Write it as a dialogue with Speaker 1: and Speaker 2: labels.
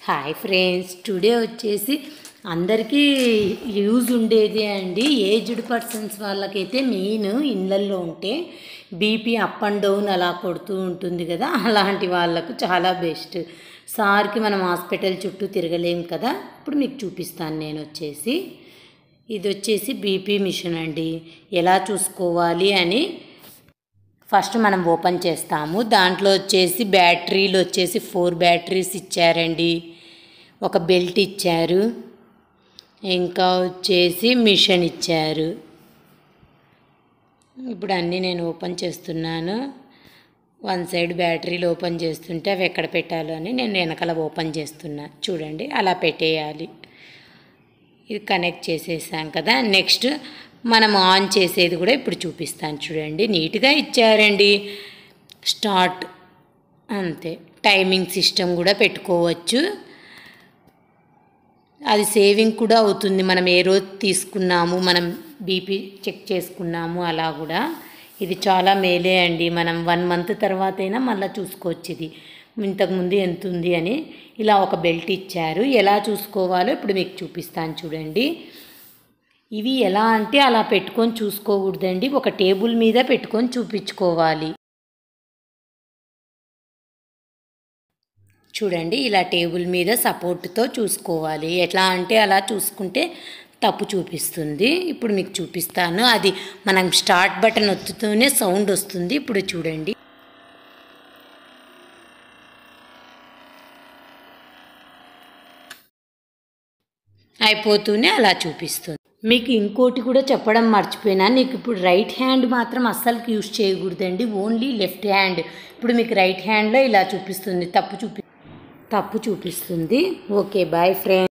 Speaker 1: Hi friends, today వచ్చేసి అందరికీ use ఉండేది అండి. ఏజ్డ్ పర్సన్స్ వాళ్ళకైతే మెయిన్ ఇళ్ళల్లో ఉంటే బీపీ అప్ అండ్ డౌన్ అలా కొడుతూ ఉంటుంది కదా, అలాంటి వాళ్ళకు చాలా బెస్ట్. సార్కి మనం హాస్పిటల్ చుట్టూ తిరగలేం కదా. ఇప్పుడు మీకు చూపిస్తాను. నేను ఇది వచ్చేసి బీపీ మిషన్ అండి. ఎలా చూసుకోవాలి అని ఫస్ట్ మనం ఓపెన్ చేస్తాము. దాంట్లో వచ్చేసి బ్యాటరీలు వచ్చేసి 4 బ్యాటరీస్ ఇచ్చారండి. ఒక బెల్ట్ ఇచ్చారు, ఇంకా వచ్చేసి మిషన్ ఇచ్చారు. ఇప్పుడు అన్నీ నేను ఓపెన్ చేస్తున్నాను. వన్ సైడ్ బ్యాటరీలు ఓపెన్ చేస్తుంటే అవి ఎక్కడ పెట్టాలో అని నేను వెనకాల ఓపెన్ చేస్తున్నా. చూడండి, అలా పెట్టేయాలి. ఇది కనెక్ట్ చేసేసాం కదా. నెక్స్ట్ మనం ఆన్ చేసేది కూడా ఇప్పుడు చూపిస్తాను. చూడండి, నీట్గా ఇచ్చారండి. స్టార్ట్, అంతే. టైమింగ్ సిస్టమ్ కూడా పెట్టుకోవచ్చు. అది సేవింగ్ కూడా అవుతుంది. మనం ఏ రోజు తీసుకున్నాము, మనం బీపీ చెక్ చేసుకున్నాము, అలా కూడా ఇది చాలా మేలే అండి. మనం 1 మంత్ తర్వాత అయినా మళ్ళీ చూసుకోవచ్చు. ఇది ఇంతకుముందు ఎంత ఉంది అని. ఇలా ఒక బెల్ట్ ఇచ్చారు. ఎలా చూసుకోవాలో ఇప్పుడు మీకు చూపిస్తాను. చూడండి, ఇవి ఎలా అంటే అలా పెట్టుకొని చూసుకోకూడదండి. ఒక టేబుల్ మీద పెట్టుకొని చూపించుకోవాలి. చూడండి, ఇలా టేబుల్ మీద సపోర్ట్తో చూసుకోవాలి. ఎట్లా అంటే అలా చూసుకుంటే తప్పు చూపిస్తుంది. ఇప్పుడు మీకు చూపిస్తాను. అది మనం స్టార్ట్ బటన్ ఒత్తుతూనే సౌండ్ వస్తుంది. ఇప్పుడు చూడండి, అయిపోతూనే అలా చూపిస్తుంది. మీకు ఇంకోటి కూడా చెప్పడం మర్చిపోయినా, నీకు ఇప్పుడు రైట్ హ్యాండ్ మాత్రం అస్సలు యూజ్ చేయకూడదండి, ఓన్లీ లెఫ్ట్ హ్యాండ్. ఇప్పుడు మీకు రైట్ హ్యాండ్లో ఇలా చూపిస్తుంది, తప్పు చూపిస్తుంది. Okay, bye friends.